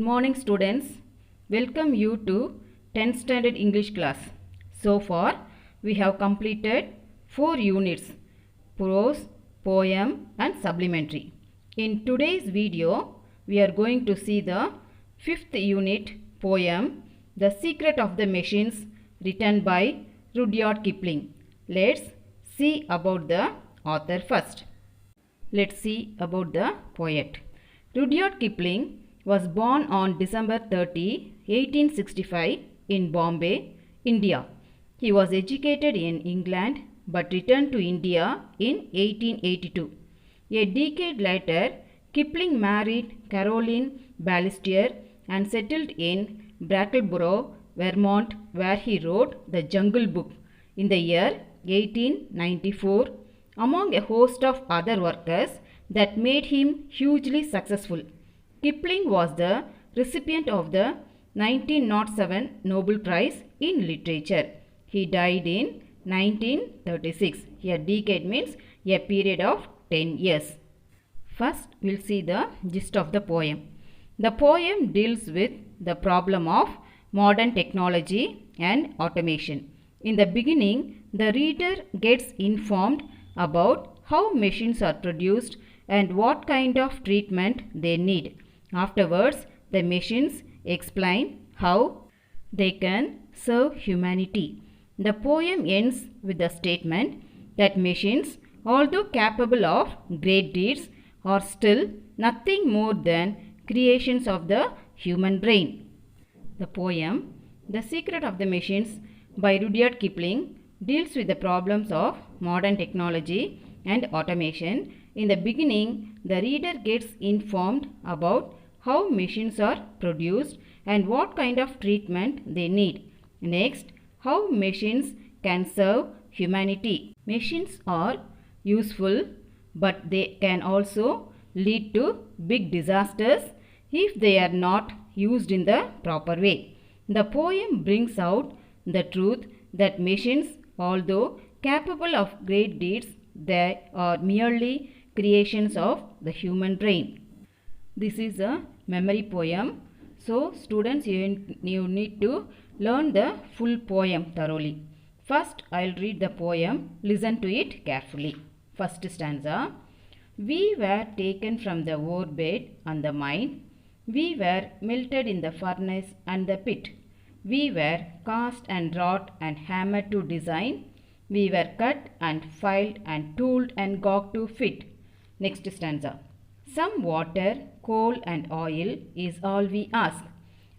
Good morning students. Welcome you to 10th standard English class. So far we have completed 4 units: prose, poem and supplementary. In today's video we are going to see the 5th unit poem The Secret of the Machines, written by Rudyard Kipling. Let's see about the author first. Let's see about the poet. Rudyard Kipling was born on December 30, 1865 in Bombay, India. He was educated in England but returned to India in 1882. A decade later, Kipling married Caroline Balestier and settled in Brattleboro, Vermont, where he wrote The Jungle Book in the year 1894, among a host of other works that made him hugely successful. Kipling was the recipient of the 1907 Nobel Prize in Literature. He died in 1936. A decade means a period of 10 years. First, we'll see the gist of the poem. The poem deals with the problem of modern technology and automation. In the beginning, the reader gets informed about how machines are produced and what kind of treatment they need. Afterwards, the machines explain how they can serve humanity. The poem ends with the statement that machines, although capable of great deeds, are still nothing more than creations of the human brain. The poem The Secret of the Machines by Rudyard Kipling deals with the problems of modern technology and automation. In the beginning, the reader gets informed about how machines are produced and what kind of treatment they need. Next, how machines can serve humanity. Machines are useful, but they can also lead to big disasters if they are not used in the proper way. The poem brings out the truth that machines, although capable of great deeds, they are merely creations of the human brain. This is a memory poem. So students, you need to learn the full poem thoroughly. First, I'll read the poem. Listen to it carefully. First stanza. We were taken from the orbit and the mine. We were melted in the furnace and the pit. We were cast and wrought and hammered to design. We were cut and filed and tooled and gawked to fit. Next stanza. Some water, coal and oil is all we ask,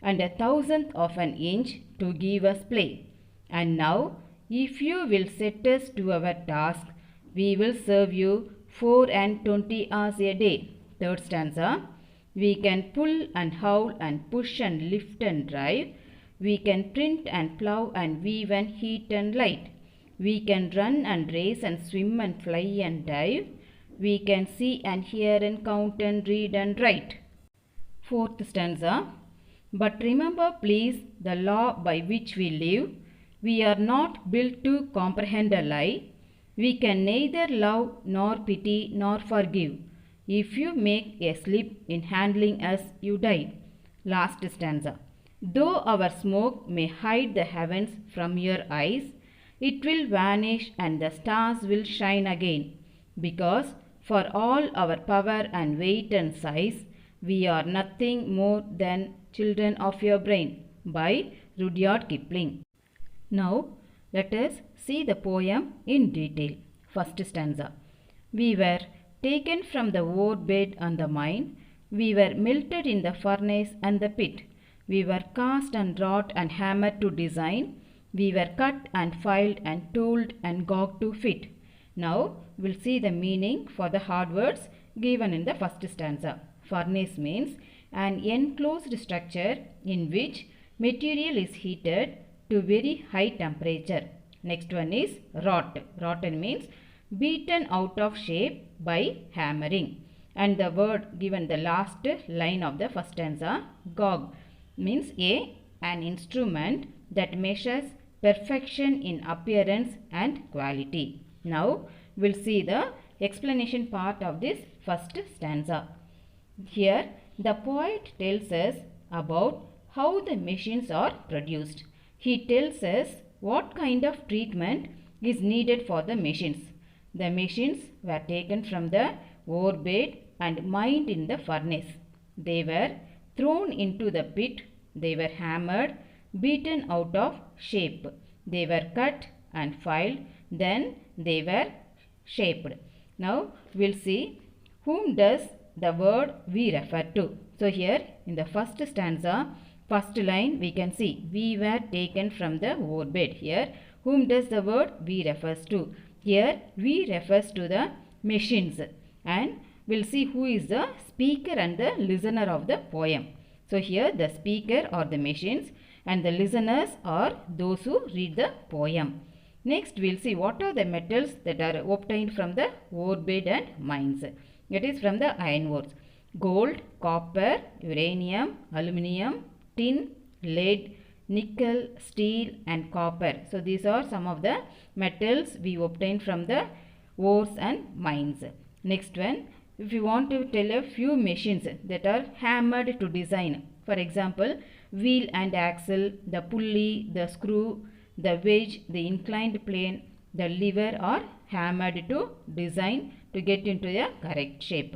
and 1/1000th of an inch to give us play. And now, if you will set us to our task, we will serve you 24 hours a day. Third stanza. We can pull and howl and push and lift and drive. We can print and plow and weave and heat and light. We can run and race and swim and fly and dive. We can see and hear and count and read and write. Fourth stanza. But remember please the law by which we live. We are not built to comprehend a lie. We can neither love nor pity nor forgive. If you make a slip in handling us, you die. Last stanza. Though our smoke may hide the heavens from your eyes, it will vanish and the stars will shine again. Because for all our power and weight and size, we are nothing more than children of your brain. By Rudyard Kipling. Now, let us see the poem in detail. First stanza. We were taken from the ore bed and the mine. We were melted in the furnace and the pit. We were cast and wrought and hammered to design. We were cut and filed and tooled and gawked to fit. Now, we'll see the meaning for the hard words given in the first stanza. Furnace means an enclosed structure in which material is heated to very high temperature. Next one is wrought. Wroughten means beaten out of shape by hammering. And the word given the last line of the first stanza, gog, means an instrument that measures perfection in appearance and quality. Now, we'll see the explanation part of this first stanza. Here, the poet tells us about how the machines are produced. He tells us what kind of treatment is needed for the machines. The machines were taken from the ore bed and mined in the furnace. They were thrown into the pit. They were hammered, beaten out of shape. They were cut and filed. Then they were shaped. Now we'll see whom does the word we refer to. So here in the first stanza, first line we can see we were taken from the ore bed. Here whom does the word we refers to? Here we refers to the machines, and we'll see who is the speaker and the listener of the poem. So here the speaker are the machines and the listeners are those who read the poem. Next we'll see what are the metals that are obtained from the ore bed and mines. That is from the iron ores. Gold, copper, uranium, aluminium, tin, lead, nickel, steel and copper. So these are some of the metals we obtain from the ores and mines. Next one, if you want to tell a few machines that are hammered to design. For example, wheel and axle, the pulley, the screw, the wedge, the inclined plane, the lever are hammered to design to get into a correct shape.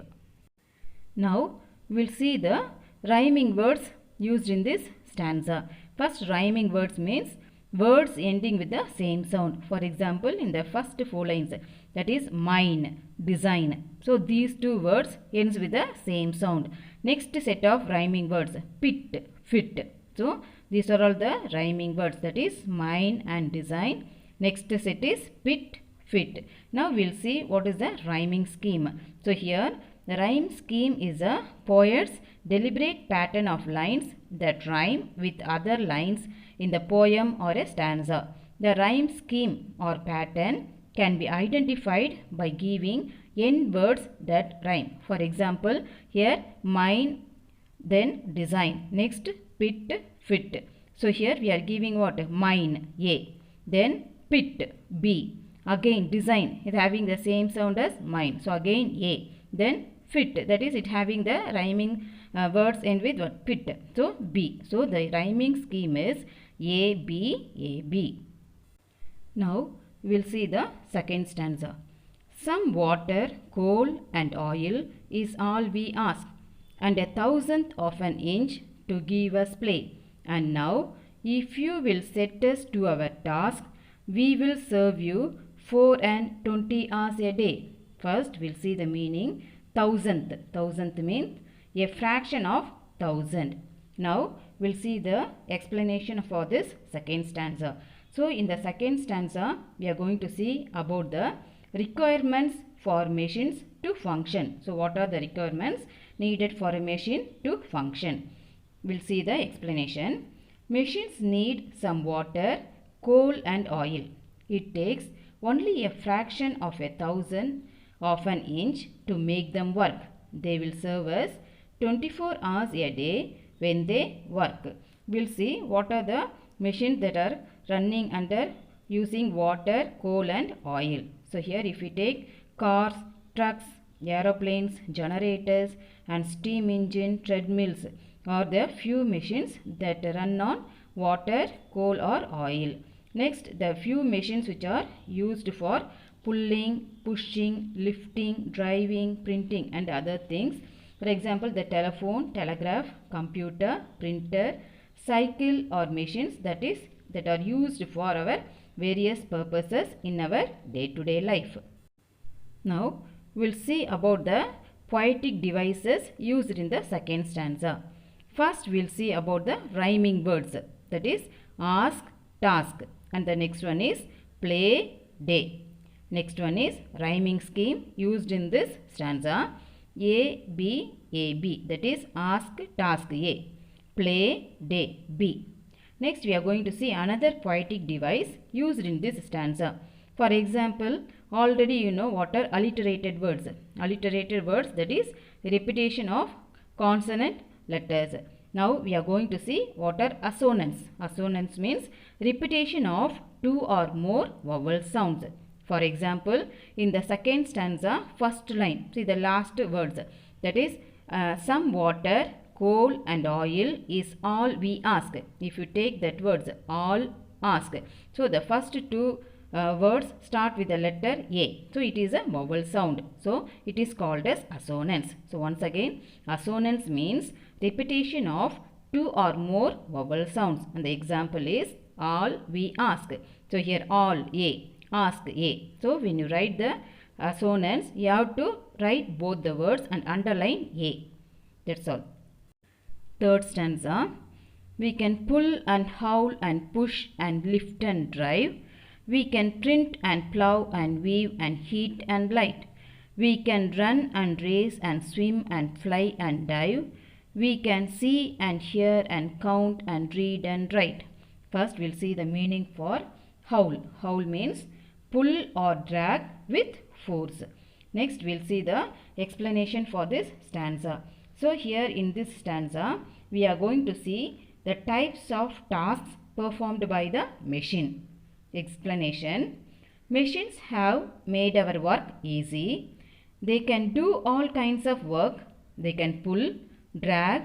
Now we'll see the rhyming words used in this stanza. First, rhyming words means words ending with the same sound. For example, in the first 4 lines, that is mine, design. So these two words ends with the same sound. Next set of rhyming words, pit, fit. So these are all the rhyming words, that is mine and design. Next set is pit, fit. Now we'll see what is the rhyming scheme. So here the rhyme scheme is a poet's deliberate pattern of lines that rhyme with other lines in the poem or a stanza. The rhyme scheme or pattern can be identified by giving n words that rhyme. For example, here mine, then design. Next pit, fit. So here we are giving what? Mine, A. Then pit, B. Again design is having the same sound as mine. So again A. Then fit, that is it having the rhyming words end with what? Pit. So B. So the rhyming scheme is A, B, A, B. Now we will see the second stanza. Some water, coal and oil is all we ask, and 1/1000th of an inch to give us play. And now if you will set us to our task, we will serve you 4 and 20 hours a day. First we'll see the meaning. Thousandth. Thousandth means a fraction of 1000. Now we'll see the explanation for this second stanza. So in the second stanza we are going to see about the requirements for machines to function. So what are the requirements needed for a machine to function? We'll see the explanation. Machines need some water, coal and oil. It takes only a fraction of 1/1000 of an inch to make them work. They will serve us 24 hours a day when they work. We'll see what are the machines that are running under using water, coal and oil. So here if we take cars, trucks, aeroplanes, generators and steam engine, treadmills are the few machines that run on water, coal or oil. Next, the few machines which are used for pulling, pushing, lifting, driving, printing and other things. For example, the telephone, telegraph, computer, printer, cycle or machines that are used for our various purposes in our day-to-day life. Now, we'll see about the poetic devices used in the second stanza. First, we'll see about the rhyming words, that is ask, task, and the next one is play, day. Next one is rhyming scheme used in this stanza. A, B, A, B. That is ask, task, A. Play, day, B. Next we are going to see another poetic device used in this stanza. For example, already you know what are alliterated words. Alliterated words, that is repetition of consonant letters. Now we are going to see what are assonance. Assonance means repetition of 2 or more vowel sounds. For example, in the second stanza, first line, see the last words, that is some water, coal and oil is all we ask. If you take that words, all ask. So the first two words start with the letter A. So it is a vowel sound. So it is called as assonance. So once again, assonance means repetition of two or more vowel sounds. And the example is all we ask. So here all A, ask A. So when you write the assonance, you have to write both the words and underline A. That's all. Third stanza. We can pull and howl and push and lift and drive. We can print and plow and weave and heat and light. We can run and race and swim and fly and dive. We can see and hear and count and read and write. First we'll see the meaning for howl. Howl means pull or drag with force. Next we'll see the explanation for this stanza. So here in this stanza we are going to see the types of tasks performed by the machine. Explanation. Machines have made our work easy. They can do all kinds of work. They can pull, drag,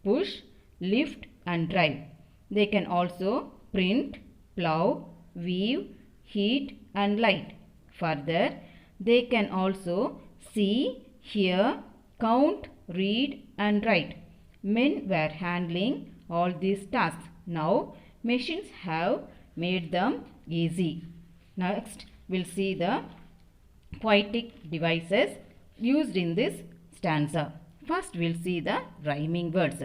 push, lift and drive. They can also print, plow, weave, heat and light. Further, they can also see, hear, count, read and write. Men were handling all these tasks. Now, machines have made them easy. Next, we'll see the poetic devices used in this stanza. First, we'll see the rhyming words.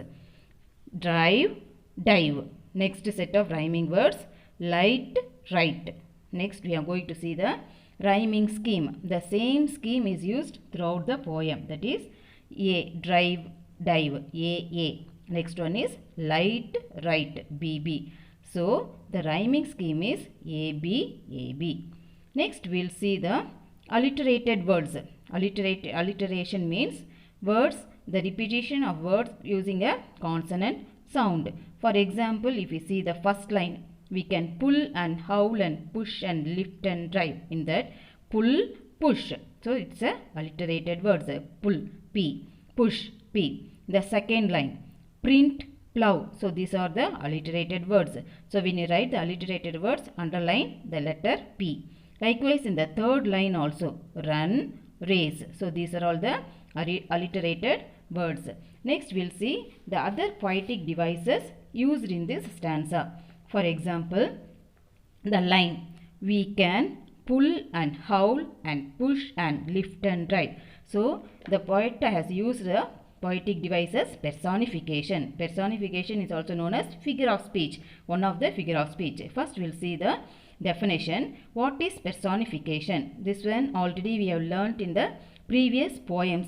Drive, dive. Next set of rhyming words. Light, right. Next, we are going to see the rhyming scheme. The same scheme is used throughout the poem. That is A, drive, dive, A. Next one is light, right, B. So, the rhyming scheme is AB. Next, we'll see the alliterated words. Alliteration means words, the repetition of words using a consonant sound. For example, if we see the first line, we can pull and howl and push and lift and drive. In that, pull, push. So, it's a alliterated words. Pull, P. Push, P. The second line, print, plow. So, these are the alliterated words. So, when you write the alliterated words, underline the letter P. Likewise, in the third line also, run, race. So, these are all the alliterated words. Next, we'll see the other poetic devices used in this stanza. For example, the line, we can pull and howl and push and lift and drive. So, the poet has used the poetic devices personification. Personification is also known as figure of speech. One of the figure of speech. First, we'll see the definition. What is personification? This one already we have learnt in the previous poems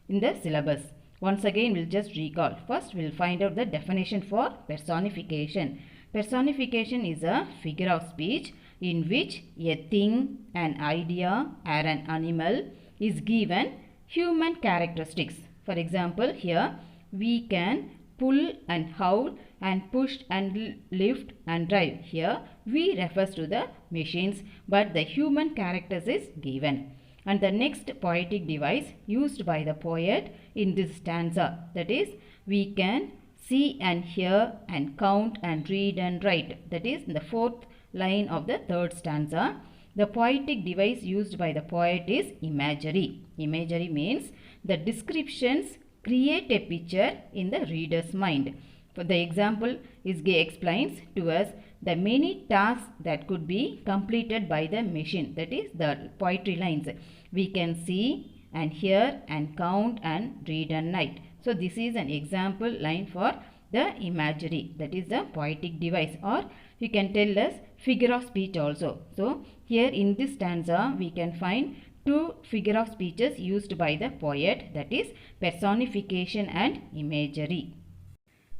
in the syllabus. Once again, we'll just recall. First, we'll find out the definition for personification. Personification is a figure of speech in which a thing, an idea, or an animal is given human characteristics. For example, here we can pull and howl and push and lift and drive. Here we refers to the machines, but the human characters is given. And the next poetic device used by the poet in this stanza, that is, we can see and hear and count and read and write. That is the fourth line of the third stanza. The poetic device used by the poet is imagery. Imagery means the descriptions create a picture in the reader's mind. For the example explains to us the many tasks that could be completed by the machine. That is the poetry lines. We can see and hear and count and read and write. So this is an example line for the imagery. That is the poetic device, or you can tell us figure of speech also. So here in this stanza we can find two figure of speeches used by the poet, that is personification and imagery.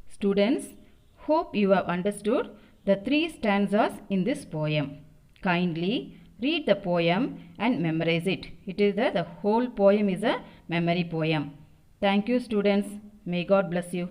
Students, hope you have understood the three stanzas in this poem. Kindly read the poem and memorize it. It is the whole poem is a memory poem. Thank you, students. May God bless you.